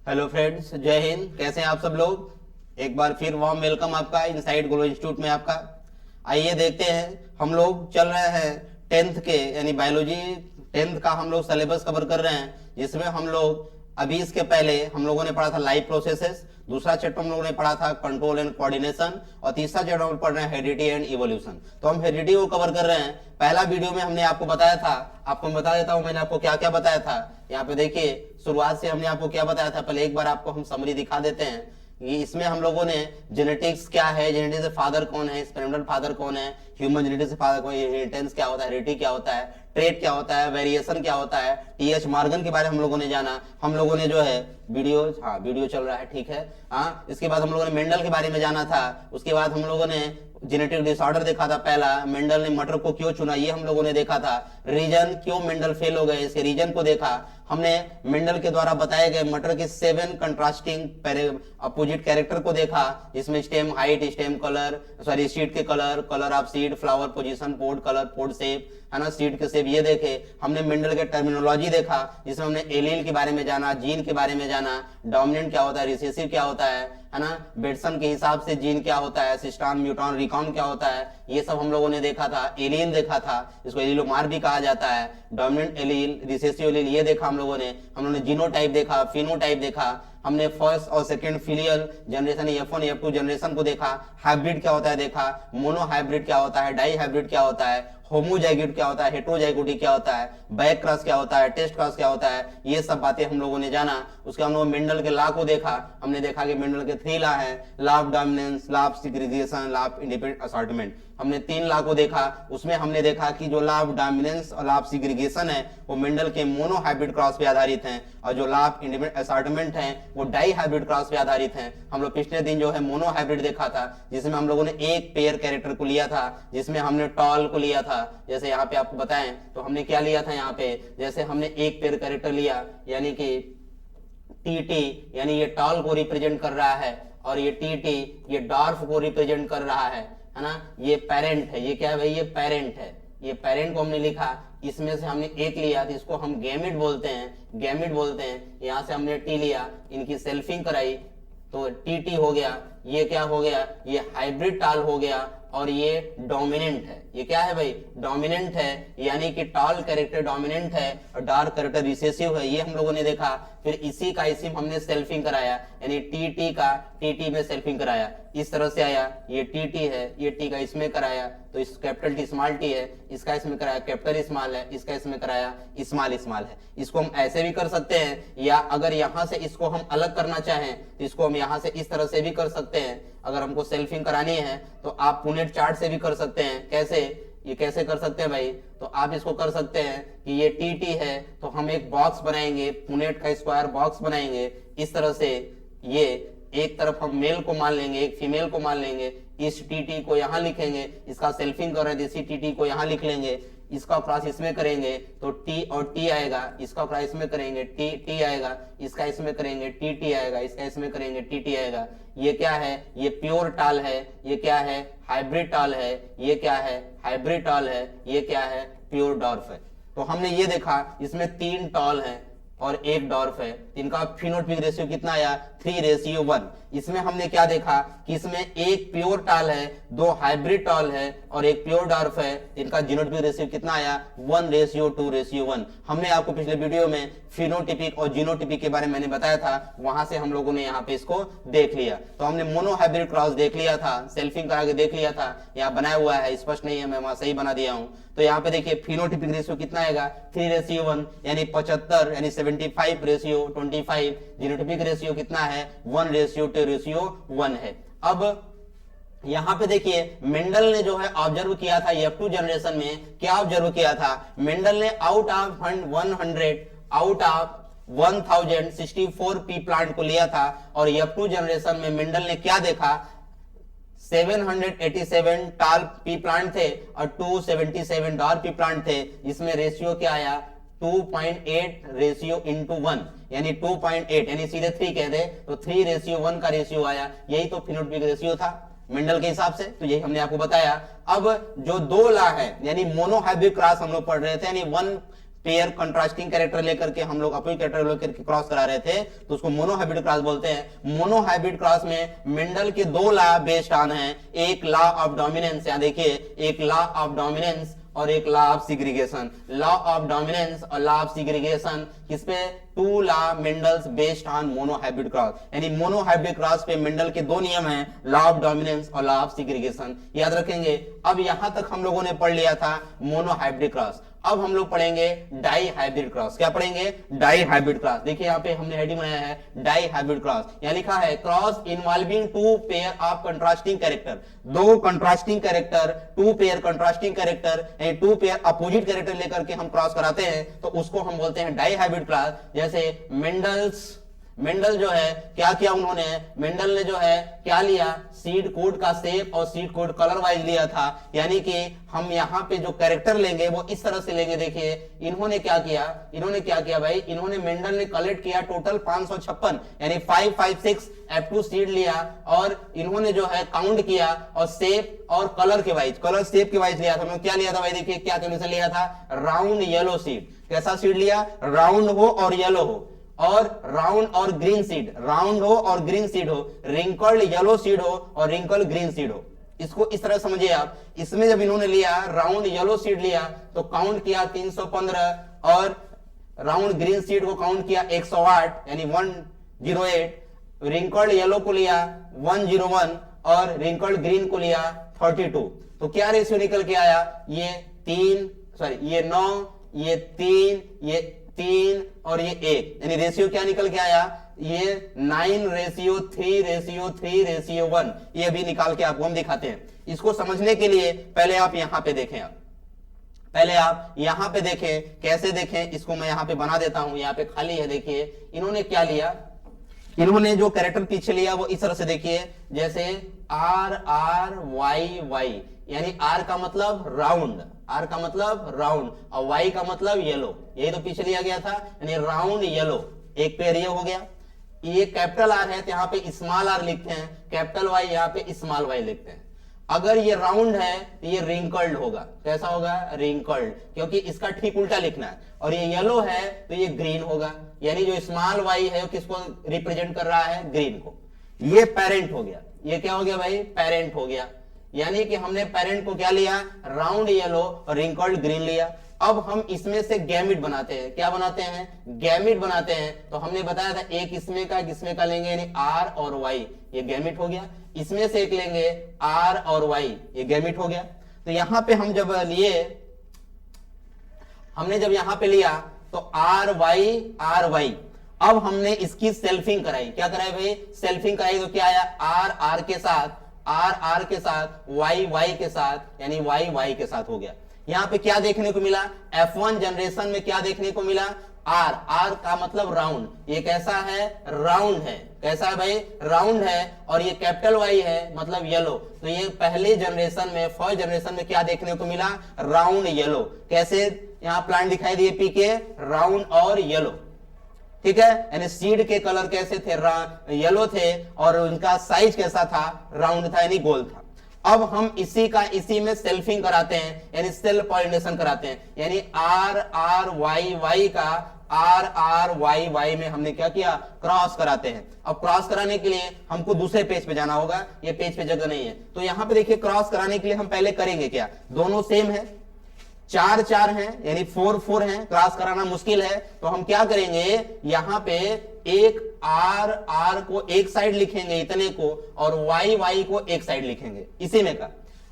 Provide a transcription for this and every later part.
Hello friends, जय हिंद। कैसे हैं आप सब लोग। एक बार फिर वार्म वेलकम आपका इनसाइड ग्लो इंस्टीट्यूट में आपका। आइए देखते हैं, हम लोग चल रहे हैं टेंथ के यानी बायोलॉजी टेंथ का हम लोग सिलेबस कवर कर रहे हैं, जिसमें हम लोग अभी इसके पहले हम लोगों ने पढ़ा था लाइफ प्रोसेसेस, दूसरा चैप्टर हम लोगों ने पढ़ा था कंट्रोल एंड कोऑर्डिनेशन, और तीसरा चैप्टर हम पढ़ रहे हैं हेरिडिटी एंड इवोल्यूशन। तो हम हेरिडिटी को कवर कर रहे हैं। पहला वीडियो में हमने आपको बताया था, आपको मैं बता देता हूं मैंने आपको क्या क्या बताया था। यहाँ पे देखिए, शुरुआत से हमने आपको क्या बताया था, पहले एक बार आपको हम समरी दिखा देते हैं। ये इसमें हम लोगों ने जेनेटिक्स क्या है, जेनेटिक्स से फादर कौन है, एक्सपेरिमेंटल फादर कौन है, ह्यूमन जेनेटिक्स से फादर कौन है, इनहेरिटेंस क्या होता है, हेरिडिटी क्या होता है, ट्रेट क्या होता है, वेरिएशन क्या होता है, टीएच मॉर्गन के बारे में हम लोगों ने जाना। हम लोगों ने जो है वीडियो चल रहा है, ठीक है। इसके बाद हम लोगों ने मेंडल के बारे में जाना था। उसके बाद हम लोगों ने जेनेटिक डिसऑर्डर देखा था पहला, मेंडल ने मटर को क्यों चुना ये हम लोगों ने देखा था। रीजन क्यों मेंडल फेल हो गए, इसके रीजन को देखा हमने। मेंडल के द्वारा बताए गए मटर के 7 कंट्रास्टिंग अपोजिट कैरेक्टर को देखा, जिसमें stem height, stem colour, sorry seed के colour, colour of seed, flower position, pod colour, pod shape, है ना, सीड के शेप ये देखे हमने। मेंडल के टर्मिनोलॉजी देखा, जिसमें हमने एलील के बारे में जाना, जीन के बारे में जाना, डोमिनेंट क्या होता है, रिसेसिव क्या होता है ना, बेटसन के हिसाब से जीन क्या होता है, सिस्टॉन, म्यूटॉन, रिकॉन क्या होता है, ये सब हम लोगों ने देखा था। एलील देखा था, इसको एलीलोमार भी कहा जाता है, डोमिनेंट एलील, रिसेसिव एलील ये देखा हम लोगों ने। हम लोगों ने जीनोटाइप देखा, फिनोटाइप देखा हमने, फर्स्ट और second filial generation F1 F2 generation को देखा, हाइब्रिड क्या होता है देखा, मोनो हाइब्रिड क्या होता है, डाई हाइब्रिड क्या होता है, होमोजाइगोट क्या होता है, हेटेरोजाइगोटी क्या होता है, बैक क्रॉस क्या होता है, टेस्ट क्रॉस क्या होता है, ये सब बातें हम लोगों ने जाना। उसके हम लोग मेंडल के लॉ को देखा, हमने देखा कि मेंडल के 3 लॉ हैं, law of dominance, law of segregation, law of independent assortment. हमने 3 लॉ को देखा। उसमें हमने देखा कि जो लॉ ऑफ डोमिनेंस और लॉ ऑफ सेग्रीगेशन है वो मेंडल के मोनो हाइब्रिड क्रॉस पे आधारित हैं, और जो लॉ ऑफ इंडिपेंडेंट असॉर्टमेंट है वो डाई हाइब्रिड क्रॉस पे आधारित हैं। हम लोग पिछले दिन जो है मोनो हाइब्रिड देखा था, जिसमें हम लोगों ने एक पेयर कैरेक्टर को लिया था, जिसमें हमने टॉल को लिया था। जैसे यहाँ पे आपको बताएं तो हमने क्या लिया था यहाँ पे, जैसे हमने एक पेयर कैरेक्टर लिया, यानी कि टीटी, यानी ये टॉल को रिप्रेजेंट कर रहा है, और ये टीटी ये डॉर्फ को रिप्रेजेंट कर रहा है ना। ये पेरेंट है, ये क्या है भाई, ये पेरेंट है। ये पेरेंट को हमने लिखा, इसमें से हमने एक लिया तो इसको हम गैमेट बोलते हैं, गैमेट बोलते हैं। यहाँ से हमने टी लिया, इनकी सेल्फिंग कराई तो टीटी हो गया। ये क्या हो गया, ये हाइब्रिड टॉल हो गया, और ये डोमिनेंट है। ये क्या है भाई, डोमिनेंट है, यानी कि टॉल कैरेक्टर डोमिनेंट है और डार्क कैरेक्टर रिसेसिव है, ये हम लोगों ने देखा। फिर इसी का इसी हमने सेल्फिंग कराया, यानी टीटी का टीटी में सेल्फिंग कराया, इस तरह से आया। ये टीटी है, ये टी का इसमें कराया तो इस कैपिटल टी स्मॉल टी है, इसका इसमें कराया कैपिटल स्मॉल है, इसका इसमें कराया स्मॉल स्मॉल है। इसको हम ऐसे भी कर सकते हैं, या अगर यहां से इसको हम अलग करना चाहें तो इसको हम यहां से इस तरह से भी कर सकते हैं। अगर हमको सेल्फिंग करानी है तो आप पुनेट चार्ट से भी कर सकते हैं। कैसे, ये कैसे कर सकते हैं भाई, तो आप इसको कर सकते हैं कि ये टीटी है तो हम एक बॉक्स बनाएंगे, पुनेट का स्क्वायर बॉक्स बनाएंगे इस तरह से। ये एक तरफ हम मेल को मान लेंगे, एक फीमेल को मान लेंगे, इस टीटी को यहां लिखेंगे, इसका सेल्फिंग कर रहे थे इसी टीटी को यहां लिख लेंगे, इसका क्रॉस इसमें करेंगे तो टी और टी आएगा, इसका क्रॉस इसमें करेंगे टी टी आएगा, इसका इसमें करेंगे टी टी आएगा, इसका इसमें करेंगे टी टी आएगा। ये क्या है, ये प्योर टॉल है, ये क्या है, हाइब्रिड टॉल है, ये क्या है, हाइब्रिड टॉल है, ये क्या है, प्योर डॉर्फ है। तो हमने ये देखा इसमें 3 टॉल हैं और एक डॉर्फ है, इनका फिनोटाइपिक रेशियो कितना आया, 3:1। इसमें हमने क्या देखा कि इसमें एक प्योर टॉल है, 2 हाइब्रिड टॉल है और एक प्योर डॉर्फ है, इनका जीनोटाइपिक रेशियो कितना आया, 1:2:1। हमने आपको पिछले वीडियो में फिनोटाइपिक और जीनोटाइपिक के बारे में मैंने बताया था, वहां से हम लोगों ने यहाँ पे इसको देख लिया। तो हमने मोनो हाइब्रिड क्रॉस देख लिया था, सेल्फिंग करा के देख लिया था, यहाँ बनाया हुआ है, स्पष्ट नहीं है, मैं वहां सही बना दिया हूं। तो यहाँ पे देखिए फिनोटाइपिक रेशियो कितना आएगा, 3:1, यानी 75, यानी 75:25। जीनोटाइपिक रेशियो कितना है, 1:2:1 है। अब यहां पे देखिए मेंडल ने जो है ऑब्जर्व किया था F2 जनरेशन में, क्या ऑब्जर्व किया था मेंडल ने, आउट ऑफ 1064 पी प्लांट को लिया था, और F2 जनरेशन में मेंडल ने क्या देखा, 787 टॉल पी प्लांट थे और 277 डॉर्फ पी प्लांट थे। इसमें रेशियो क्या आया, 2.8:1, यानी 2.8, यानी सीधे 3 कह दे तो 3:1 का रेशियो आया। यही तो फिनोटाइपिक रेशियो था मेंडल के हिसाब से, तो यही हमने आपको बताया। अब जो 2 लॉ है, यानी मोनो हाइब्रिड क्रॉस हम लोग पढ़ रहे थे, यानी 1 पेयर कंट्रास्टिंग कैरेक्टर लेकर के हम लोग अपोजिट कैरेक्टर लेकर के क्रॉस करा रहे थे, तो उसको मोनोहाइब्रिड क्रॉस बोलते हैं। मोनोहाइब्रिड क्रॉस में मेंडल के दो लॉ बेस्ड ऑन है, एक लॉ ऑफ डोमिनेंस, यहां देखिए एक लॉ ऑफ डोमिनेंस और एक law of segregation. Law of dominance और लॉ ऑफ सिग्रीगेशन किस पे? Two law Mendel's based on monohybrid cross, यानी मोनोहाइब्रिड क्रॉस पे मेंडल के दो नियम हैं, लॉ ऑफ डोमिनेंस और लॉ ऑफ सिग्रीगेशन, याद रखेंगे। अब यहां तक हम लोगों ने पढ़ लिया था मोनोहाइब्रिड क्रॉस। अब हम लोग पढ़ेंगे डाई हाइब्रिड क्रॉस। क्या पढ़ेंगे? Dihybrid cross. देखिए यहाँ पे हमने हेडिंग बनाया है डाई हाइब्रिड क्रॉस, यहाँ लिखा है cross involving two pair of contrasting character, दो contrasting character, two pair contrasting character, two pair opposite character लेकर के हम क्रॉस कराते हैं, तो उसको हम बोलते हैं डाई हाइब्रिड क्रॉस। जैसे मेंडल जो है क्या किया उन्होंने, मेंडल ने जो है क्या लिया, सीड कोड का शेप और सीड कोड कलर वाइज लिया था, यानी कि हम यहाँ पे जो कैरेक्टर लेंगे वो इस तरह से लेंगे। देखिए इन्होंने क्या किया भाई, इन्होंने मेंडल ने कलेक्ट किया टोटल 556, यानी 556 F2 सीड लिया, और इन्होंने जो है काउंट किया और शेप और कलर के वाइज, कलर शेप के वाइज लिया था। क्या लिया था भाई, देखिए क्या कंडीशन लिया था, राउंड येलो सीड। कैसा सीड लिया? राउंड हो और येलो हो, और राउंड और ग्रीन सीड, राउंड हो और ग्रीन सीड हो, रिंकल्ड येलो सीड हो और रिंकल्ड ग्रीन सीड हो। इसको इस तरह समझिए आप। इसमें जब इन्होंने लिया राउंड येलो सीड लिया तो काउंट किया 315, और राउंड ग्रीन सीड को काउंट किया 108 यानी 108, रिंकल्ड येलो को लिया 101 और रिंकल्ड ग्रीन को लिया 32। तो क्या रेशियो निकल के आया, ये 9, ये 3 और ये 1, यानी रेशियो क्या निकल के आया, ये 9:3:3:1, ये भी निकाल के आपको हम दिखाते हैं। इसको समझने के लिए पहले आप यहां पे देखें, पहले आप यहां पे देखें, कैसे देखें इसको मैं यहां पे बना देता हूं। यहां पे खाली है, देखिए इन्होंने क्या लिया, इन्होंने जो कैरेक्टर पीछे लिया वो इस तरह से देखिए, जैसे RRYY, यानी R का मतलब राउंड, R का मतलब राउंड और Y का मतलब येलो, यही तो पीछे लिया गया था, यानी राउंड येलो, एक पेयर ये हो गया। ये कैपिटल R है तो यहाँ पे स्मॉल r लिखते हैं, कैपिटल Y यहाँ पे स्मॉल y लिखते हैं। अगर ये राउंड है तो ये रिंकल्ड होगा, कैसा होगा, रिंकल्ड, क्योंकि इसका ठीक उल्टा लिखना है। और ये येलो है तो ये ग्रीन होगा, यानी जो स्मॉल y है वो किसको रिप्रेजेंट कर रहा है, ग्रीन को। ये पेरेंट हो गया, ये क्या हो गया भाई, पेरेंट हो गया, यानी कि हमने पेरेंट को क्या लिया, राउंड येलो और रिंकल्ड ग्रीन लिया। अब हम इसमें से गैमिट बनाते हैं, क्या बनाते हैं, गैमिट बनाते हैं। तो हमने बताया था एक इसमें का लेंगे, यानी R और Y, ये गैमिट हो गया। इसमें से एक लेंगे R और Y, ये गैमिट हो गया। तो यहां पे हम जब हमने जब यहां पे लिया तो RY, अब हमने इसकी सेल्फिंग कराई, क्या कराई भाई, सेल्फिंग कराई। तो क्या आया, R के साथ, R के साथ, Y के साथ, यानी Y के साथ हो गया। यहां पे क्या देखने को मिला, F1 जनरेशन में क्या देखने को मिला, R का मतलब राउंड, ये कैसा है, राउंड है, कैसा है भाई, राउंड है, और ये कैपिटल Y है मतलब येलो। तो ये पहले जनरेशन में, फर्स्ट जनरेशन में क्या देखने को मिला, राउंड येलो। कैसे, यहां प्लांट दिखाई दिए पीके, राउंड और येलो, ठीक है, यानी सीड के कलर कैसे थे, येलो थे, और उनका साइज कैसा था, राउंड था, यानी गोल था। अब हम इसी में सेल्फिंग कराते हैं, यानी सेल्फ पॉलिनेशन कराते हैं, यानी RRYY का RRYY में हमने क्या किया, क्रॉस कराते हैं। अब क्रॉस कराने के लिए हमको दूसरे पेज पे जाना होगा, ये पेज पे जगह नहीं है। तो यहां पे देखिए क्रॉस कराने के लिए हम पहले करेंगे क्या, दोनों सेम है, 4 हैं, यानी 4 हैं, क्रॉस कराना मुश्किल है। तो हम क्या करेंगे, यहां पे एक R को एक साइड लिखेंगे इतने को, और Y को एक साइड लिखेंगे इसी में का।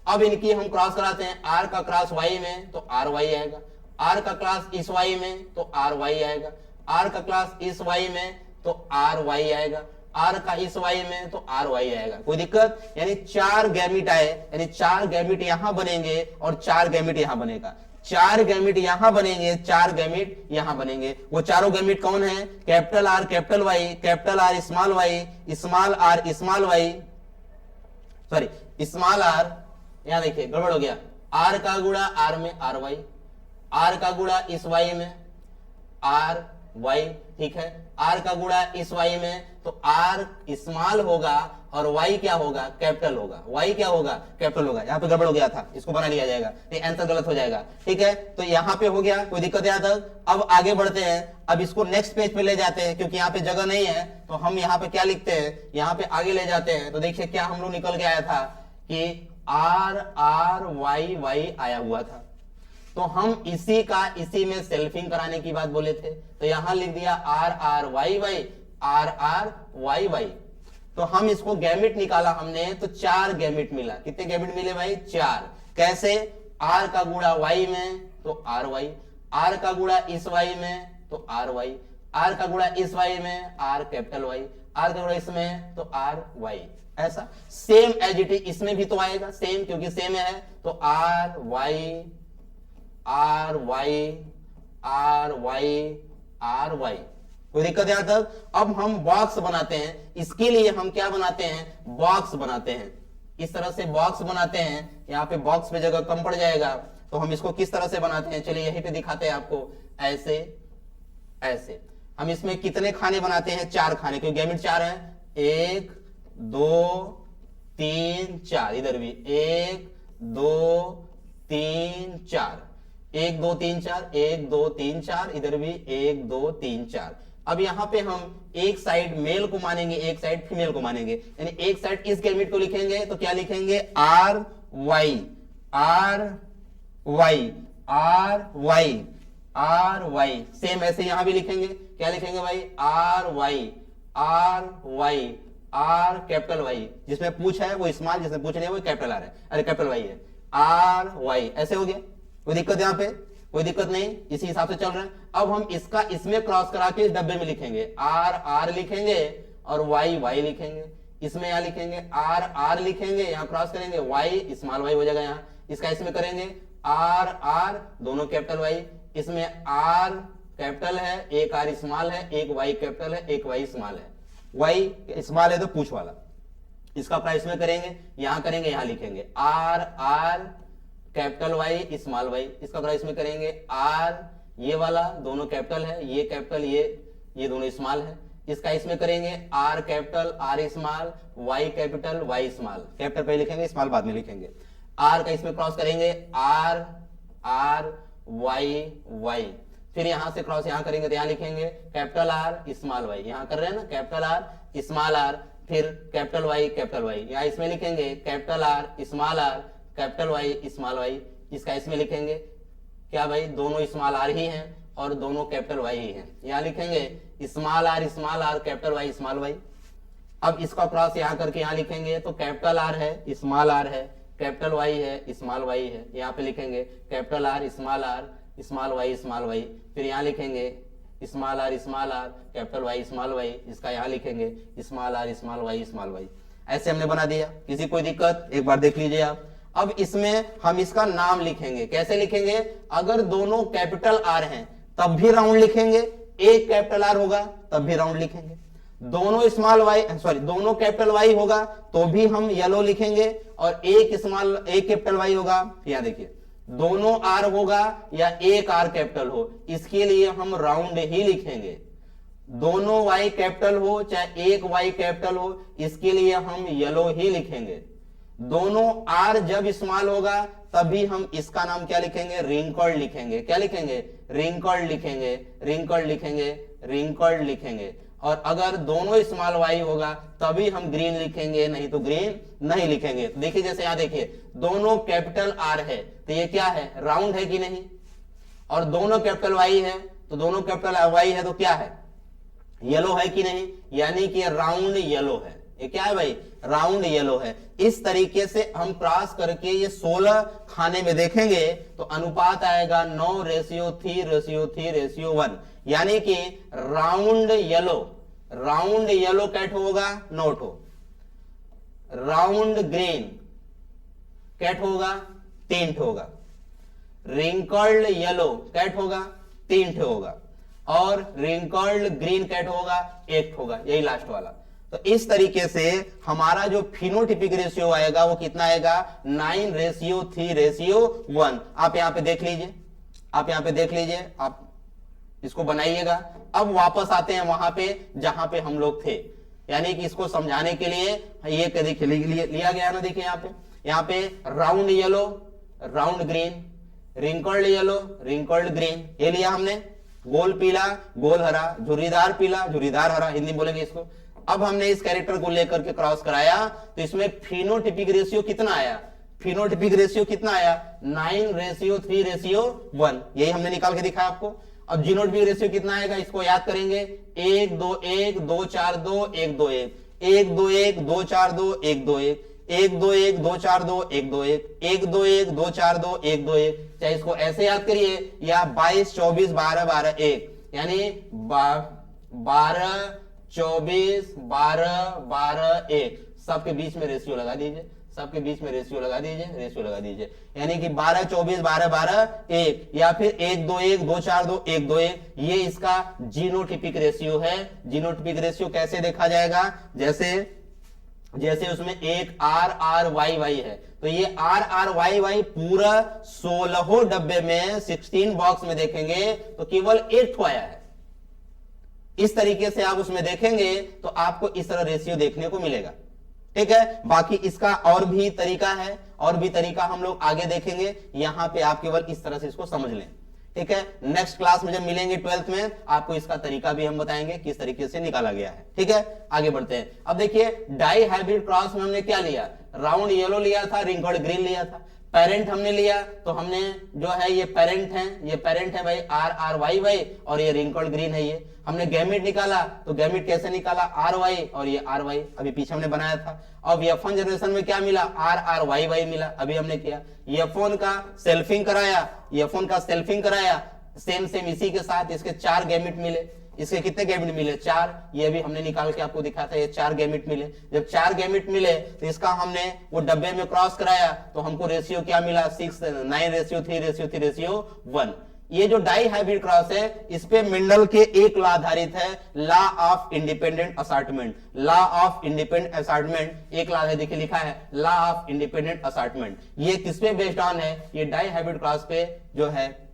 अब इनकी हम क्रॉस कराते हैं, R का क्रॉस Y में तो RY आएगा, R का क्रॉस इस Y में तो RY आएगा, R का क्रॉस इस Y में तो RY आएगा, R का इस Y में तो RY आएगा। कोई दिक्कत, यानी 4 गैमिट आए, यानी 4 गैमिट यहां बनेंगे और 4 गैमिट यहां बनेगा, 4 गैमिट यहां बनेंगे, 4 गैमिट यहां बनेंगे। वो चारों गैमिट कौन है, capital R capital Y, capital R small y, small R small y, sorry small R, यहां देखिए गड़बड़ हो गया, R का गुणा R में RY, R का गुणा इस Y में y, ठीक है। r का गुणा इस y में, तो r स्मॉल होगा और y क्या होगा, कैपिटल होगा। y क्या होगा, कैपिटल होगा। यहाँ पे गड़बड़ हो गया था, इसको बना लिया जाएगा, ये आंसर गलत हो जाएगा, ठीक है। तो यहाँ पे हो गया, कोई दिक्कत यहाँ तक। अब आगे बढ़ते हैं, अब इसको नेक्स्ट पेज पे ले जाते हैं, क्योंकि यहाँ पे जगह नहीं है, तो हम यहाँ पे क्या लिखते हैं, यहाँ पे आगे ले जाते हैं। तो देखिए क्या हम लोग निकल के आया था कि RRYY आया हुआ था, तो हम इसी का इसी में सेल्फिंग कराने की बात बोले थे, तो यहां लिख दिया RRYY RRYY। तो हम इसको गैमिट निकाला हमने, तो 4 गैमिट मिला। कितने गैमिट मिले भाई, 4। कैसे, R का गुणा Y में तो RY, R का गुणा इस Y में तो RY, R का गुणा इस Y में R कैपिटल Y, R का गुणा इसमें तो RY। ऐसा सेम एज इट इज इसमें भी तो आएगा सेम, क्योंकि सेम है, तो RY RY RY RY। कोई दिक्कत यहां तक। अब हम बॉक्स बनाते हैं, इसके लिए हम क्या बनाते हैं, बॉक्स बनाते हैं। इस तरह से बॉक्स बनाते हैं, यहाँ पे बॉक्स पे जगह कम पड़ जाएगा, तो हम इसको किस तरह से बनाते हैं, चलिए यहीं पे दिखाते हैं आपको। ऐसे ऐसे हम इसमें कितने खाने बनाते हैं, 4 खाने, क्योंकि गैमिट 4 है। 1 2 3 4, इधर भी 1 2 3 4, 1 2 3 4, 1 2 3 4, इधर भी 1 2 3 4। अब यहां पे हम एक साइड मेल को मानेंगे, एक साइड फीमेल को मानेंगे, यानी एक साइड इस गैमिट को लिखेंगे तो क्या लिखेंगे, RY RY RY RY। Same ऐसे यहां भी लिखेंगे, क्या लिखेंगे भाई, RY RY R capital Y। जिसमें पूछ है वो स्मॉल, जिसमें पूछ नहीं है वो कैपिटल R है, अरे कैपिटल Y है, RY। ऐसे हो गया, कोई दिक्कत यहां पे, कोई दिक्कत नहीं, इसी हिसाब से चल रहे हैं। अब हम इसका इसमें क्रॉस करा के इस डब्बे में लिखेंगे, R R लिखेंगे और Y Y लिखेंगे। इसमें यहां लिखेंगे R R लिखेंगे, यहां क्रॉस करेंगे Y स्मॉल y हो जाएगा, यहां इसका इसमें करेंगे R R दोनों कैपिटल Y। इसमें R कैपिटल है, एक R स्मॉल है, एक Y कैपिटल है, एक Y स्मॉल है। Y स्मॉल है तो पूछ वाला, इसका प्राइस में करेंगे, यहां करेंगे, यहां लिखेंगे R R capital Y small y। इसका प्राइस में करेंगे R, ये वाला दोनों कैपिटल है, ये कैपिटल, ये दोनों स्मॉल है। इसका इसमें करेंगे R capital R small, Y capital Y small. Capital पहले लिखेंगे, स्मॉल बाद में लिखेंगे। R का इसमें क्रॉस करेंगे R R Y Y। फिर यहां से क्रॉस यहां करेंगे तो यहां लिखेंगे कैपिटल R स्मॉल y। यहां कर रहे हैं ना, कैपिटल R स्मॉल r, फिर कैपिटल Y। यहां इसमें लिखेंगे capital R small r capital Y small y। इसका इसमें लिखेंगे क्या भाई, दोनों स्मॉल r ही हैं और दोनों कैपिटल Y ही हैं। यहां लिखेंगे small r capital Y small y। अब इसका क्रॉस यहां करके यहां लिखेंगे तो कैपिटल R है, स्मॉल r है, कैपिटल Y है, स्मॉल y है। यहां पे लिखेंगे capital R small y small y। फिर यहां लिखेंगे small r capital Y small y। इसका यहां लिखेंगे small r small y small y। ऐसे हमने बना दिया, किसी कोई दिक्कत, एक बार देख लीजिए आप। अब इसमें हम इसका नाम लिखेंगे, कैसे लिखेंगे, अगर दोनों कैपिटल R हैं तब भी राउंड लिखेंगे, एक कैपिटल R होगा तब भी राउंड लिखेंगे, दोनों स्मॉल y दोनों कैपिटल Y होगा तो भी हम येलो लिखेंगे, और एक कैपिटल Y होगा, यहां देखिए दोनों R होगा या एक R कैपिटल हो, इसके लिए हम राउंड ही लिखेंगे। दोनों Y कैपिटल हो चाहे एक Y कैपिटल हो, इसके लिए हम येलो ही लिखेंगे। दोनों R जब स्मॉल होगा तभी हम इसका नाम क्या लिखेंगे, रिंकल्ड लिखेंगे। क्या लिखेंगे, रिंकल्ड लिखेंगे, रिंकल्ड लिखेंगे, रिंकल्ड लिखेंगे। और अगर दोनों स्मॉल y होगा तभी हम ग्रीन लिखेंगे, नहीं तो ग्रीन नहीं लिखेंगे। तो देखिए जैसे यहां देखिए दोनों कैपिटल R है तो ये क्या है, राउंड है कि नहीं, और दोनों कैपिटल Y है तो दोनों कैपिटल Y है तो क्या है, येलो है कि नहीं, यानी कि राउंड येलो है। ये क्या है भाई, राउंड येलो है। इस तरीके से हम क्रॉस करके ये 16 खाने में देखेंगे तो अनुपात आएगा 9:3:3:1, यानी कि राउंड येलो कैट होगा 9 ठो, राउंड ग्रीन कैट होगा 3 ठो होगा, रिंकल्ड येलो कैट होगा 3 ठो होगा, और रिंकल्ड ग्रीन कैट होगा 1 ठो होगा, यही लास्ट वाला। तो इस तरीके से हमारा जो फिनोटिपिक रेशियो आएगा वो कितना आएगा, 9:3:1। आप यहां पे देख लीजिए, आप यहां पे देख लीजिए, आप इसको बनाइएगा। अब वापस आते हैं वहां पे जहां पे हम लोग थे, यानी कि इसको समझाने के लिए ये देखिए लिया गया ना, देखिए यहाँ पे round yellow, round green, wrinkled yellow, wrinkled green, ये लिया हमने। गोल पीला, गोल हरा, झुर्रीदार पीला, झुर्रीदार हरा, हिंदी बोलेंगे इसको। अब हमने इस कैरेक्टर को लेकर के क्रॉस कराया तो इसमें फिनोटिपिक रेशियो कितना आया, फिनोटिपिक रेशियो कितना आया, 9:3:1, यही हमने निकाल के दिखाया आपको। अब जीनोटिपिक रेशियो कितना आएगा, इसको याद करेंगे, 1:2:1:2:4:2 1:2:1, 1:2:1:2:4:2 1:2:1, 1:2:1:2:4:2 1:2:1, 1:2:1:2:4:2 1:2:1। चाहे इसको ऐसे याद करिए या 22:24:12:12:1, यानी 12:24:12:12:1, सबके बीच में रेशियो लगा दीजिए, सबके बीच में रेशियो लगा दीजिए, रेशियो लगा दीजिए, यानी कि 12:24:12:12:1 या फिर 1:2:1:2:4:2 1:2:1, ये इसका जीनोटिपिक रेशियो है। जीनोटिपिक रेशियो कैसे देखा जाएगा, जैसे उसमें एक RRYY है, तो ये RRYY पूरा 16 डब्बे में 16 बॉक्स में देखेंगे तो केवल 1 ठो आया है। इस तरीके से आप उसमें देखेंगे तो आपको इस तरह रेशियो देखने को मिलेगा, ठीक है। बाकी इसका और भी तरीका है, और भी तरीका हम लोग आगे देखेंगे, यहां पे आप केवल इस तरह से इसको समझ लें, ठीक है। नेक्स्ट क्लास में जब मिलेंगे 12th में, आपको इसका तरीका भी हम बताएंगे किस तरीके से निकाला गया है, ठीक है। आगे बढ़ते हैं। अब देखिए डाई हाइब्रिड क्रॉस में हमने क्या लिया, राउंड येलो लिया था, रिंकल्ड ग्रीन लिया था। पेरेंट हमने लिया तो हमने जो है ये पेरेंट है भाई RRYY, और ये रिंकल्ड ग्रीन है। ये हमने गैमेट निकाला तो गैमेट कैसे निकाला, RY और ये RY, अभी पीछे हमने बनाया था। अब F1 जनरेशन में क्या मिला, RRYY मिला, अभी हमने किया। F1 का सेल्फिंग कराया, सेम इसी के साथ इसके 4 गैमेट मिले। इसके कितने गैमेट मिले, 4, ये भी हमने निकाल के आपको दिखाया था, ये 4 गैमेट मिले। जब 4 गैमेट मिले तो इसका हमने वो डब्बे में क्रॉस कराया तो हमको रेशियो क्या मिला, 9:3:1। ये जो डाई हाइब्रिड क्रॉस है, इस पे मेंडल के एक लॉ आधारित है, law of independent assortment. Law of independent assortment एक लॉ है, देखिए लिखा है लॉ ऑफ इंडिपेंडेंट असॉर्टमेंट। ये किस पे बेस्ड ऑन है, ये डाई हाइब्रिड क्रॉस पे जो है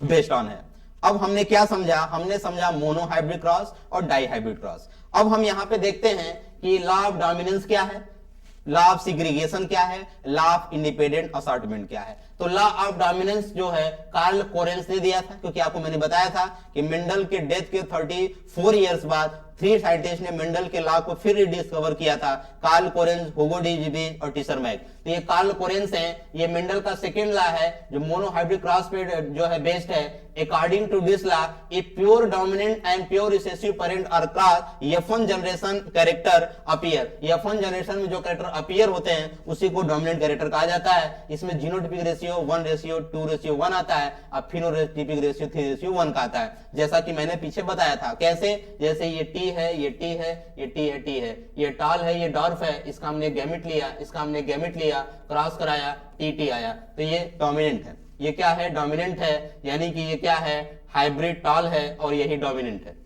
बेस्ड ऑन है। अब हमने क्या समझा, हमने समझा मोनो हाइब्रिड क्रॉस और डाई हाइब्रिड क्रॉस। अब हम यहां पे देखते हैं कि लॉ ऑफ डोमिनेंस क्या है, लॉ ऑफ सिग्रीगेशन क्या है, लॉ ऑफ इंडिपेंडेंट असॉर्टमेंट क्या है। तो लॉ ऑफ डोमिनेंस जो है कार्ल कोरेंस ने दिया था, क्योंकि आपको मैंने बताया था कि मेंडल के डेथ के 34 इयर्स बाद 3 साइंटिस्ट ने मेंडल के लॉ को फिर रिडिस्कवर किया था, कार्ल कोरेंस, हुगो डी जिबी और टीसर मैक। तो ये कार्ल कोरेंस हैं, ये मेंडल का सेकेंड लॉ है जो मोनो हाइब्रिड क्रॉस पे जो है बेस्ड है। According to this law, a pure dominant and pure recessive parent are class F1 generation character appear. F1 generation में जो कैरेक्टर अपीयर होते हैं उसी को डोमिनेंट कैरेक्टर कहा जाता है। इसमें जीनोटिपिक रेशियो 1:2:1 आता है, अब फिनोटिपिक रेशियो 3:1 का आता है। जैसा कि मैंने पीछे बताया था, कैसे, जैसे ये T है, ये T है, ये T है, T है, ये टॉल है, ये डॉर्फ है, इसका हमने गैमेट लिया, इसका हमने गैमेट लिया, क्रॉस कराया, TT आया, तो ये डोमिनेंट है। ये क्या है, डोमिनेंट है, यानी कि ये क्या है, हाइब्रिड टॉल है और यही डोमिनेंट है।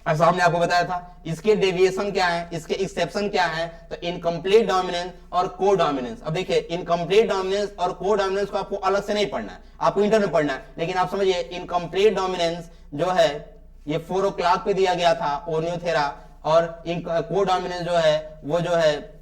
ऐसा हमने आपको बताया था। इसके डेविएशन क्या है, इसके एक्सेप्शन क्या है, तो इनकम्प्लीट डोमिनेंस और को डोमिनेंस। अब देखिए इनकम्प्लीट डोमिनेंस और को डोमिनेंस को आपको अलग से नहीं पढ़ना है, आपको इंटर में पढ़ना है, लेकिन आप समझिए इनकम्प्लीट डोमिनेंस जो है ये 4 o'clock पे दिया गया था ओनियोथेरा, और को डोमिनेंस जो है वो जो है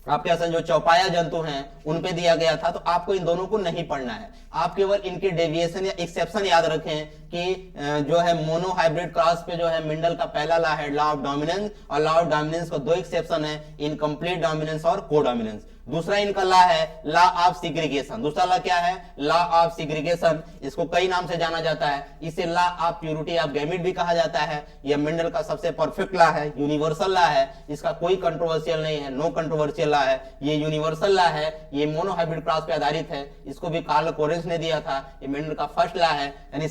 आपके जो चौपाया जंतु हैं उन पे दिया गया था। तो आपको इन दोनों को नहीं पढ़ना है, आप केवल इनके डेविएशन या एक्सेप्शन याद रखें कि जो है मोनो हाइब्रिड क्रॉस पे जो है मेंडल का पहला लॉ है लॉ ऑफ डोमिनेंस, और लॉ ऑफ डोमिनेंस को 2 एक्सेप्शन है, इनकम्प्लीट डोमिनेंस और को डोमिनेंस। दूसरा इनका लॉ है लॉ ऑफ सिग्रीगेशन। दूसरा लॉ क्या है, लॉ ऑफ सिग्रीगेशन। इसको कई नाम से जाना जाता है, इसे law of purity of gamete भी कहा जाता है। यह मेंडल का सबसे परफेक्ट लॉ है, यूनिवर्सल लॉ है, इसका कोई कंट्रोवर्शियल नहीं है, नो कंट्रोवर्शियल लॉ है, ये यूनिवर्सल लॉ है, ये मोनो हाइब्रिड क्रॉस पे आधारित है। इसको भी कार्ल कोरेंस ने दिया था, ये मेंडल का फर्स्ट लॉ है, यानी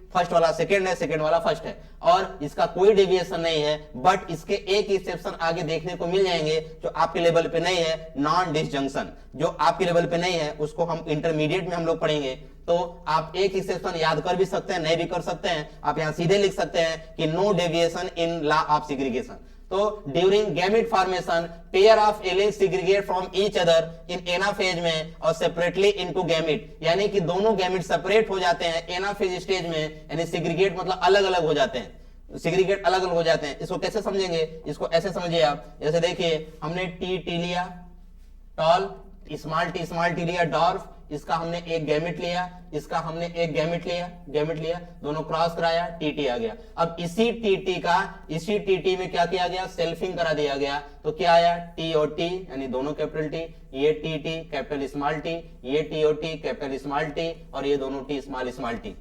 फर्स्ट वाला सेकंड है, सेकंड वाला फर्स्ट है, और इसका कोई डेविएशन नहीं है। बट इसके एक एक्सेप्शन आगे देखने को मिल जाएंगे जो आपके लेवल पे नहीं है, नॉन डिसजंक्शन। जो आपके लेवल पे नहीं है उसको हम इंटरमीडिएट में हम लोग पढ़ेंगे, तो आप एक एक्सेप्शन याद कर भी सकते हैं, नहीं भी कर सकते हैं। आप यहां सीधे लिख सकते हैं कि no deviation in law of segregation. तो during gamete formation pair of allele segregate from each other in anaphase में और सेपरेटली इनटू गैमेट, यानी कि दोनों गैमेट सेपरेट हो जाते हैं एनाफेज स्टेज में, यानी सेग्रीगेट मतलब अलग अलग हो जाते हैं, सेग्रीगेट अलग अलग हो जाते हैं। इसको कैसे समझेंगे, इसको ऐसे समझिए आप, जैसे देखिए हमने टी लिया टॉल, स्मॉल टी लिया डॉर्फ, इसका हमने एक गैमेट लिया, इसका हमने एक गैमेट लिया, दोनों क्रॉस कराया, टीटी आ गया। अब इसी टीटी में क्या किया गया, सेल्फिंग करा दिया गया, तो क्या आया, टी और टी, यानी दोनों कैपिटल टी, ये टी कैपिटल स्मॉल टी, ये टी और टी कैपिटल स्मॉल टी, और ये दोनों टी स्मॉल टी।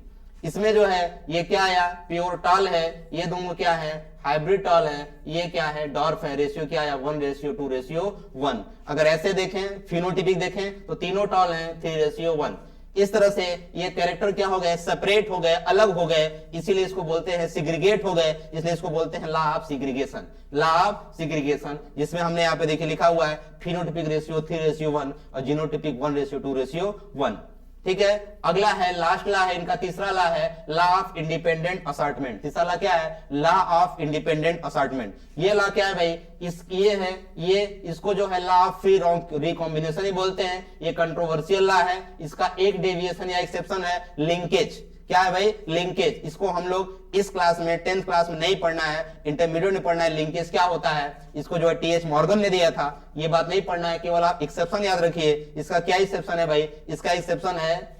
इसमें जो है ये क्या आया, प्योर टॉल है, ये दोनों क्या है, हाइब्रिड टॉल है, ये क्या है, डॉर्फ है। रेशियो क्या आया, 1:2:1। अगर ऐसे देखें, फिनोटिपिक देखें तो तीनों टॉल हैं, 3:1। इस तरह से ये कैरेक्टर क्या हो गए, सेपरेट हो गए, अलग हो गए, इसीलिए इसको बोलते हैं सिग्रीगेट हो गए, इसलिए इसको बोलते हैं law of segregation, law of segregation, जिसमें हमने यहाँ पे देखिए लिखा हुआ है फिनोटिपिक रेशियो 3:1 और जीनोटिपिक 1:2:1। ठीक है, अगला है लास्ट लॉ है इनका, तीसरा लॉ है लॉ ऑफ इंडिपेंडेंट असॉर्टमेंट। तीसरा लॉ क्या है, लॉ ऑफ इंडिपेंडेंट असॉर्टमेंट। ये लॉ क्या है भाई, ये है, ये इसको जो है लॉ ऑफ फ्री रिकॉम्बिनेशन ही बोलते हैं। ये कंट्रोवर्शियल लॉ है, इसका एक डेविएशन या एक्सेप्शन है लिंकेज। क्या है भाई, लिंकेज। इसको हम लोग इस क्लास में 10th क्लास में नहीं पढ़ना है, इंटरमीडिएट में पढ़ना है। लिंकेज क्या होता है, इसको जो है टीएच मॉर्गन ने दिया था, ये बात नहीं पढ़ना है, केवल आप एक्सेप्शन याद रखिए। इसका क्या एक्सेप्शन है भाई, इसका एक्सेप्शन है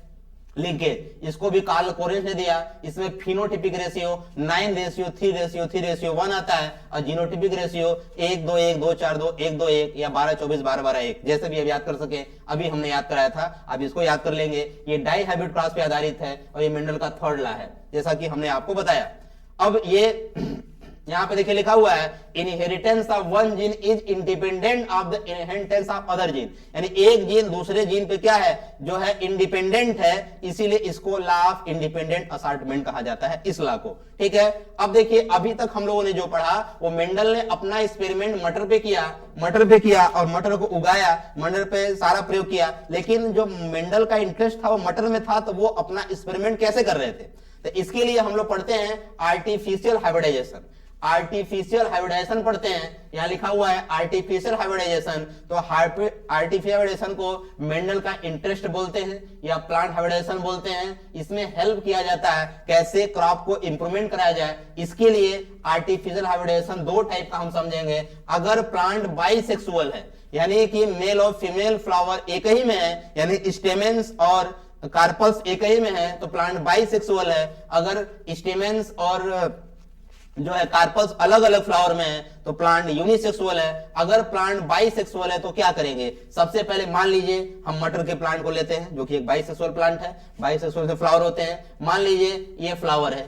लिंकेज। इसको भी कार्ल कोरेंस ने दिया। इसमें फिनोटिपिक रेशियो 9:3:1 आता है और जीनोटिपिक रेशियो 1:2:1:2:4:2:1:2:1 या 12:24:12:1, जैसे भी अब याद कर सके। अभी हमने याद कराया था, अब इसको याद कर लेंगे। ये डाई हाइब्रिड क्रॉस पे आधारित है और ये मेंडल का थर्ड लॉ है, जैसा कि हमने आपको बताया। अब ये यहां पे देखिए लिखा हुआ है inheritance of one gene is independent of the inheritance of other gene, यानी एक जीन दूसरे जीन पे क्या है, जो है इंडिपेंडेंट है, इसीलिए इसको लॉ ऑफ इंडिपेंडेंट असॉर्टमेंट कहा जाता है, इस लॉ को। ठीक है, अब देखिए अभी तक हम लोगों ने जो पढ़ा वो मेंडल ने अपना एक्सपेरिमेंट मटर पे किया और मटर को उगाया, मटर पे सारा प्रयोग किया। लेकिन जो मेंडल का इंटरेस्ट था वो मटर में था, तो वो अपना एक्सपेरिमेंट कैसे कर रहे थे, तो इसके लिए हम लोग पढ़ते हैं आर्टिफिशियल हाइब्रिडाइजेशन। आर्टिफिशियल हाइब्रिडाइजेशन पढ़ते हैं, यहां लिखा हुआ है आर्टिफिशियल हाइब्रिडाइजेशन। तो आर्टिफिशियल हाइब्रिडाइजेशन को मेंडल का इंटरेस्ट बोलते हैं या प्लांट हाइब्रिडाइजेशन बोलते हैं। इसमें हेल्प किया जाता है कैसे क्रॉप को इंप्रूवमेंट कराया जाए। इसके लिए आर्टिफिशियल हाइब्रिडाइजेशन दो टाइप का हम समझेंगे। अगर प्लांट बाइसेक्सुअल है, यानी कि मेल और फीमेल फ्लावर एक ही में है, यानी स्टेमेंस और कार्पल्स एक ही में है, तो प्लांट बाइसेक्सुअल है। अगर स्टेमेंस और जो है कार्पल्स अलग अलग फ्लावर में है तो प्लांट यूनिसेक्सुअल है। अगर प्लांट बाइसेक्सुअल है तो क्या करेंगे, सबसे पहले मान लीजिए हम मटर के प्लांट को लेते हैं, जो कि एक बाइसेक्सुअल प्लांट है, बाइसेक्सुअल से फ्लावर होते हैं। मान लीजिए ये फ्लावर है,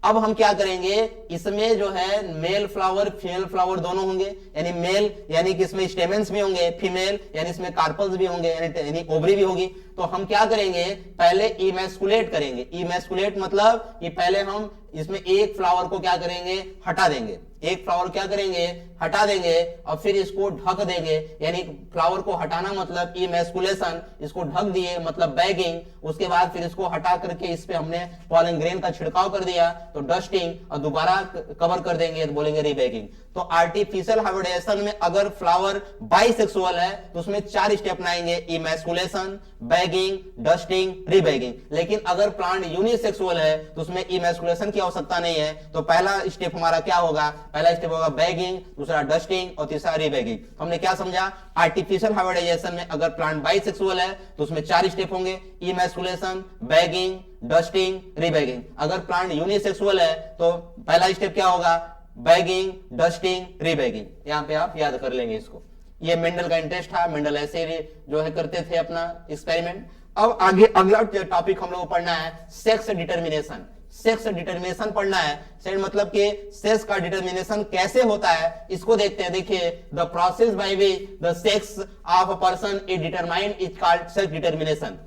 अब हम क्या करेंगे, इसमें जो है मेल फ्लावर फीमेल फ्लावर दोनों होंगे, यानी मेल यानी कि इसमें स्टेमेंस भी होंगे, फीमेल यानी इसमें कार्पल्स भी होंगे, यानी ओवरी भी होगी। तो हम क्या करेंगे, पहले इमैस्कुलेट करेंगे। इमैस्कुलेट मतलब कि पहले हम इसमें एक फ्लावर को क्या करेंगे, हटा देंगे, एक फ्लावर क्या करेंगे, हटा देंगे और फिर इसको ढक देंगे। यानी फ्लावर को हटाना मतलब इमैस्कुलेशन, इसको ढक दिए मतलब बैगिंग। उसके बाद फिर इसको हटा करके इस पे हमने पॉलन ग्रेन का छिड़काव कर दिया तो डस्टिंग, और दोबारा कवर कर देंगे तो बोलेंगे रीबैगिंग। तो आर्टिफिशियल हाइब्रिडाइजेशन में अगर फ्लावर बाइसेक्सुअल है तो उसमें 4 स्टेप अपनाएंगे, इमैस्कुलेशन, बैगिंग, डस्टिंग, रीबैगिंग। लेकिन अगर प्लांट यूनिसेक्सुअल है तो उसमें इमैस्कुलेशन की आवश्यकता नहीं है। तो पहला स्टेप हमारा क्या होगा, पहला स्टेप होगा बैगिंग, दूसरा डस्टिंग और तीसरा रीबैगिंग। हमने क्या समझा, आर्टिफिशियल हाइब्रिडाइजेशन में अगर प्लांट बाइसेक्सुअल है तो उसमें 4 स्टेप होंगे, इमैस्कुलेशन, बैगिंग, डस्टिंग, रीबैगिंग। अगर प्लांट यूनिसेक्सुअल है तो पहला स्टेप क्या होगा, बैगिंग, डस्टिंग, रीबैगिंग। यहां पे आप याद कर लेंगे इसको। ये मेंडल का इंटरेस्ट था, मेंडल ऐसे ही जो है करते थे अपना एक्सपेरिमेंट। अब आगे अगला टॉपिक हम लोग को पढ़ना है सेक्स डिटर्मिनेशन। सेक्स डिटर्मिनेशन पढ़ना है, सेक्स मतलब कि सेक्स का डिटर्मिनेशन कैसे होता है इसको देखते हैं। देखिए, the process by which the sex of a person is determined is called sex determination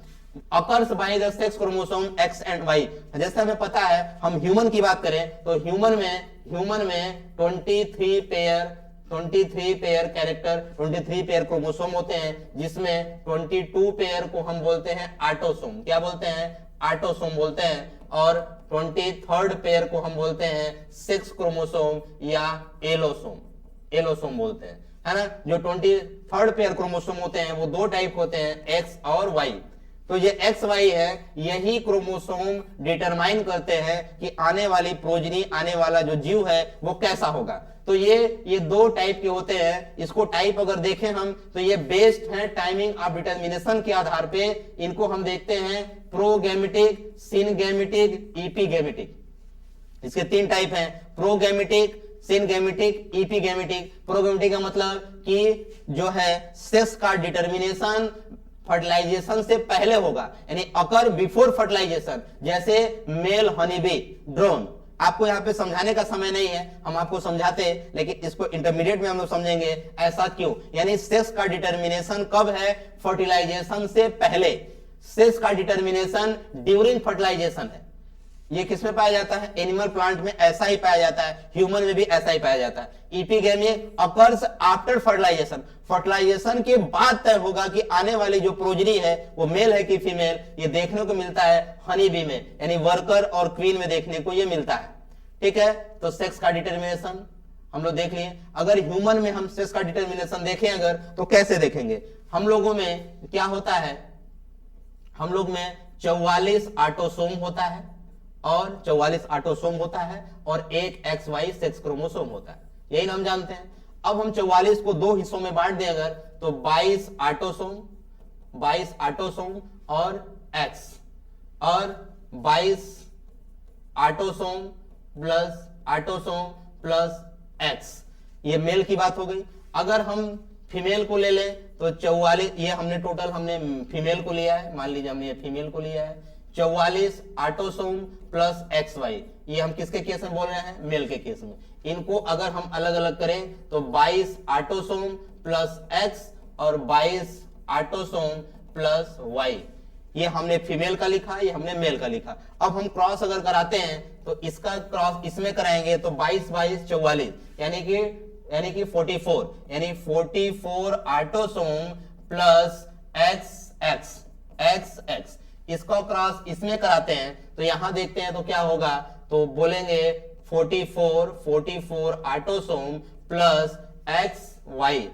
occurs by the sex chromosome X and Y। जैसे हमें पता है, हम ह्यूमन की बात करें तो ह्यूमन में 23 पेयर कैरेक्टर, 23 पेयर क्रोमोसोम होते हैं, जिसमें 22 पेयर को हम बोलते हैं ऑटोसोम। क्या बोलते हैं, ऑटोसोम बोलते हैं, और 23rd पेयर को हम बोलते हैं सेक्स क्रोमोसोम या एलोसोम, एलोसोम बोलते हैं, है ना। जो 23rd पेयर क्रोमोसोम होते हैं वो दो टाइप होते हैं, एक्स और वाई। तो ये एक्स वाई है, यही क्रोमोसोम डिटरमाइन करते हैं कि आने वाली प्रोजनी, आने वाला जो जीव है वो कैसा होगा। तो ये दो टाइप के होते हैं। इसको टाइप अगर देखें हम तो ये बेस्ड है टाइमिंग ऑफ डिटर्मिनेशन के आधार पे। इनको हम देखते हैं प्रोगैमेटिक, सिनगैमेटिक, ईपीगैमेटिक। इसके तीन टाइप हैं, प्रोगैमेटिक, सिनगैमेटिक, ईपीगैमेटिक। प्रोगैमेटिक का मतलब कि जो है सेक्स का डिटर्मिनेशन फर्टिलाइजेशन से पहले होगा, यानी अकर बिफोर फर्टिलाइजेशन, जैसे मेल हनीबी, ड्रोन। आपको यहाँ पे समझाने का समय नहीं है, हम आपको समझाते हैं, लेकिन इसको इंटरमीडिएट में हम लोग समझेंगे। ऐसा क्यों? यानी सेक्स का डिटर्मिनेशन कब है? फर्टिलाइजेशन से पहले। सेक्स का डिटर्मिनेशन ड्यूरिंग फर्टिलाइजेशन है। ये किसमें पाया जाता है? एनिमल प्लांट में ऐसा ही पाया जाता है, ह्यूमन में भी ऐसा ही पाया जाता है। ईपीगैमी अकर्स आफ्टर फर्टिलाइजेशन, फर्टिलाइजेशन के बाद तय होगा कि आने वाली जो प्रोजनी है वो मेल है कि फीमेल। ये देखने को मिलता है हनी बी में, यानी वर्कर और क्वीन में देखने को ये मिलता है। ठीक है, तो सेक्स का डिटर्मिनेशन हम लोग देख लिए। अगर ह्यूमन में हम सेक्स का डिटर्मिनेशन देखें अगर, तो कैसे देखेंगे? हम लोगों में क्या होता है? हम लोग में 44 ऑटोसोम होता है, और 44 ऑटोसोम होता है, और एक एक्स वाई सेक्स क्रोमोसोम होता है, यही हम जानते हैं। अब हम 44 को दो हिस्सों में बांट दें अगर, तो 22 ऑटोसोम, 22 ऑटोसोम और एक्स, और 22 ऑटोसोम प्लस एक्स, ये मेल की बात हो गई। अगर हम फीमेल को ले लें तो 44, ये हमने टोटल हमने फीमेल को लिया है, मान लीजिए हमने ये फीमेल को लिया है, 44 ऑटोसोम प्लस एक्स वाई। ये हम किसके केस में बोल रहे हैं? मेल के केस में। इनको अगर हम अलग अलग करें तो 22 ऑटोसोम प्लस एक्स और 22 ऑटोसोम प्लस वाई। ये हमने फीमेल का लिखा, ये हमने मेल का लिखा। अब हम क्रॉस अगर कराते हैं तो इसका क्रॉस इसमें कराएंगे तो 22 44, यानी कि 44, यानी 44 ऑटोसोम प्लस एक्स। इसका क्रॉस इसमें कराते हैं तो यहां देखते हैं तो क्या होगा? तो बोलेंगे 44 ऑटोसोम प्लस एक्स वाई।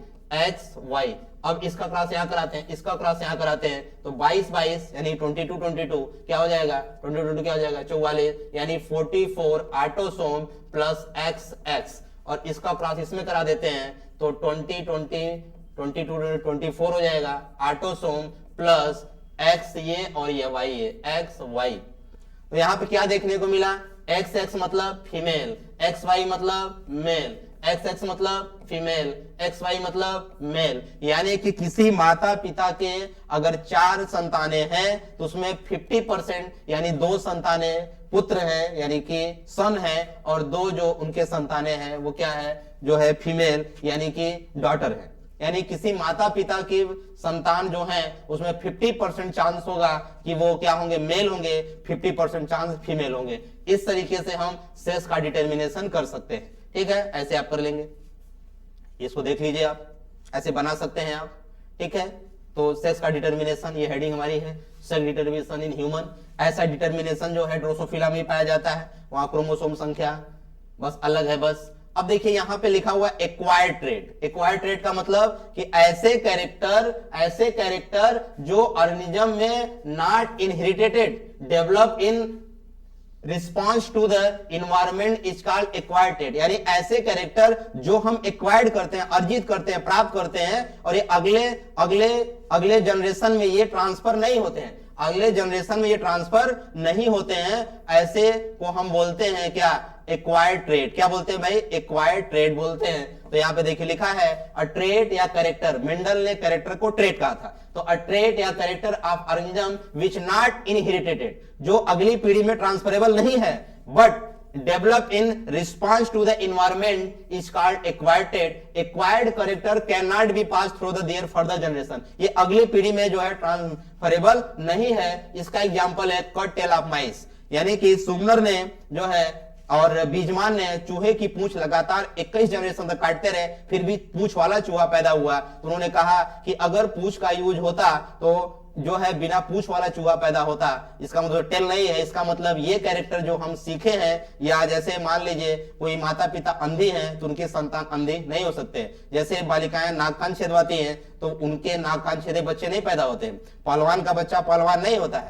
अब इसका क्रॉस यहां कराते हैं, इसका क्रॉस यहां कराते हैं तो 22 यानी 22 क्या हो जाएगा? 22 क्या हो जाएगा? 44, यानी 44 ऑटोसोम प्लस एक्स। और इसका क्रॉस इसमें करा देते हैं तो 24 हो जाएगा, ऑटोसोम प्लस एक्स ये और ये वाई ये, एक्स वाई। तो यहां पे क्या देखने को मिला? एक्स मतलब फीमेल, एक्स वाई मतलब मेल, एक्स मतलब फीमेल, एक्स वाई मतलब मेल। यानी कि किसी माता पिता के अगर 4 संतानें हैं तो उसमें 50% यानी 2 संतानें पुत्र हैं, यानी कि सन है, और 2 जो उनके संतानें हैं वो क्या है? जो है फीमेल, यानी कि डॉटर है। यानी किसी माता पिता की संतान जो है उसमें 50% चांस होगा कि वो क्या होंगे? मेल होंगे, 50% चांस फीमेल होंगे। इस तरीके से हम सेक्स का डिटर्मिनेशन कर सकते हैं। ठीक है, ऐसे आप कर लेंगे, इसको देख लीजिए, आप ऐसे बना सकते हैं आप। ठीक है, तो सेक्स का डिटर्मिनेशन, ये हेडिंग हमारी है, सेक्स डिटर्मिनेशन इन ह्यूमन। ऐसा डिटर्मिनेशन जो है ड्रोसोफिला में पाया जाता है, वहां क्रोमोसोम संख्या बस अलग है बस। अब देखिए यहां पे लिखा हुआ एक्वायर्ड ट्रेट। एक्वायर्ड ट्रेट का मतलब कि ऐसे कैरेक्टर जो ऑर्गेनिज्म में not inherited, develop in response to the environment is called acquired trait. यानी ऐसे कैरेक्टर जो हम एक्वायर्ड करते हैं, अर्जित करते हैं, प्राप्त करते हैं, और ये अगले जनरेशन में ये ट्रांसफर नहीं होते हैं, अगले जनरेशन में ये ट्रांसफर नहीं होते हैं, ऐसे को हम बोलते हैं क्या? Acquired trait. क्या बोलते हैं भाई? एक्वायर्ड ट्रेट बोलते हैं। तो यहाँ पे देखिए लिखा है अ ट्रेट या कैरेक्टर, मेंडल ने कैरेक्टर को ट्रेट कहा था, तो अ ट्रेट या character of organism which not inherited, जो अगली पीढ़ी में ट्रांसफरेबल नहीं है, but develop in response to the environment is called acquired trait. Acquired character can not be pass through the their further generation, ये अगली पीढ़ी में जो है ट्रांसफरेबल नहीं है। इसका एग्जांपल है कट टेल ऑफ माइस, यानी कि सुगनर ने जो है और बीजमान ने चूहे की पूंछ लगातार 21 जनरेशन तक काटते रहे, फिर भी पूंछ वाला चूहा पैदा हुआ। तो उन्होंने कहा कि अगर पूंछ का यूज होता तो जो है बिना पूंछ वाला चूहा पैदा होता। इसका मतलब टेल नहीं है, इसका मतलब ये कैरेक्टर जो हम सीखे हैं, या जैसे मान लीजिए कोई माता पिता अंधी हैं तो उनके संतान अंधे नहीं हो सकते। जैसे बालिकाएं नाक कान छेदवाती हैं तो उनके नाक कान छेदे बच्चे नहीं पैदा होते। पहलवान का बच्चा पहलवान नहीं होता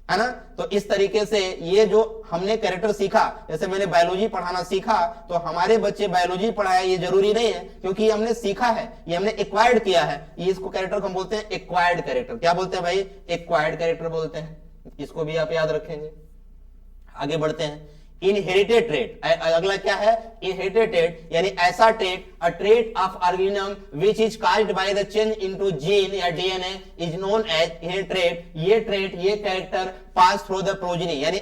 है ना। तो इस तरीके से ये जो हमने कैरेक्टर सीखा, जैसे मैंने बायोलॉजी पढ़ाना सीखा तो हमारे बच्चे बायोलॉजी पढ़ाए ये जरूरी नहीं है, क्योंकि ये हमने सीखा है, ये हमने एक्वायर्ड किया है। ये इसको कैरेक्टर हम बोलते हैं एक्वायर्ड कैरेक्टर। क्या बोलते हैं भाई? एक्वायर्ड कैरेक्टर बोलते हैं। इसको भी आप याद रखेंगे। आगे बढ़ते हैं। इनहेरिटेड ट्रेट, अगला क्या है? इनहेरिटेड ट्रेट यानी ऐसा trait, a trait of organism which is caused by the change into gene या DNA is known as inherited. ये ट्रेट, ये character pass through the progeny, यानी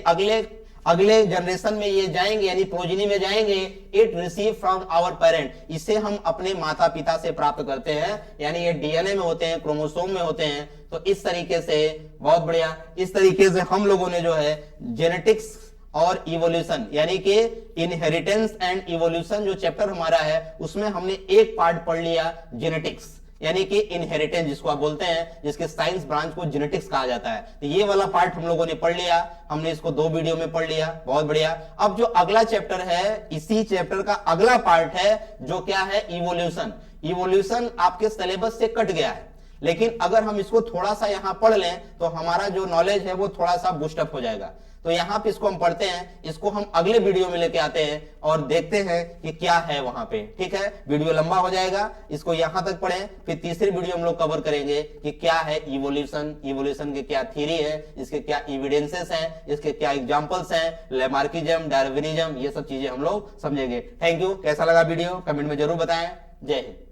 अगले जनरेशन में ये जाएंगे, यानी प्रोजेनी में जाएंगे। It receive from our parent, इसे हम अपने माता पिता से प्राप्त करते हैं, यानी ये डीएनए में होते हैं, क्रोमोसोम में होते हैं। तो इस तरीके से बहुत बढ़िया, इस तरीके से हम लोगों ने जो है जेनेटिक्स और इवोल्यूशन यानी कि इनहेरिटेंस एंड इवोल्यूशन जो चैप्टर हमारा है उसमें हमने एक पार्ट पढ़ लिया जेनेटिक्स, यानी कि इनहेरिटेंस जिसको आप बोलते हैं, जिसके साइंस ब्रांच को जेनेटिक्स कहा जाता है। तो ये वाला पार्ट हम लोगों ने पढ़ लिया, हमने इसको 2 वीडियो में पढ़ लिया। बहुत बढ़िया। अब जो अगला चैप्टर है, इसी चैप्टर का अगला पार्ट है जो क्या है? इवोल्यूशन। इवोल्यूशन आपके सिलेबस से कट गया है, लेकिन अगर हम इसको थोड़ा सा यहां पढ़ लें तो हमारा जो नॉलेज है वो थोड़ा सा बूस्टअप हो जाएगा। तो यहां पे इसको हम पढ़ते हैं, इसको हम अगले वीडियो में लेके आते हैं और देखते हैं कि क्या है वहां पे। ठीक है, वीडियो लंबा हो जाएगा, इसको यहां तक पढ़ें, फिर तीसरी वीडियो हम लोग कवर करेंगे कि क्या है इवोल्यूशन, इवोल्यूशन के क्या थ्योरी है, इसके क्या एविडेंसेस हैं, इसके क्या एग्जांपल्स हैं, लैमार्किज्म, डार्विनिज्म, ये सब चीजें हम लोग समझेंगे। Thank you. कैसा लगा वीडियो कमेंट में जरूर बताएं। जय हिंद।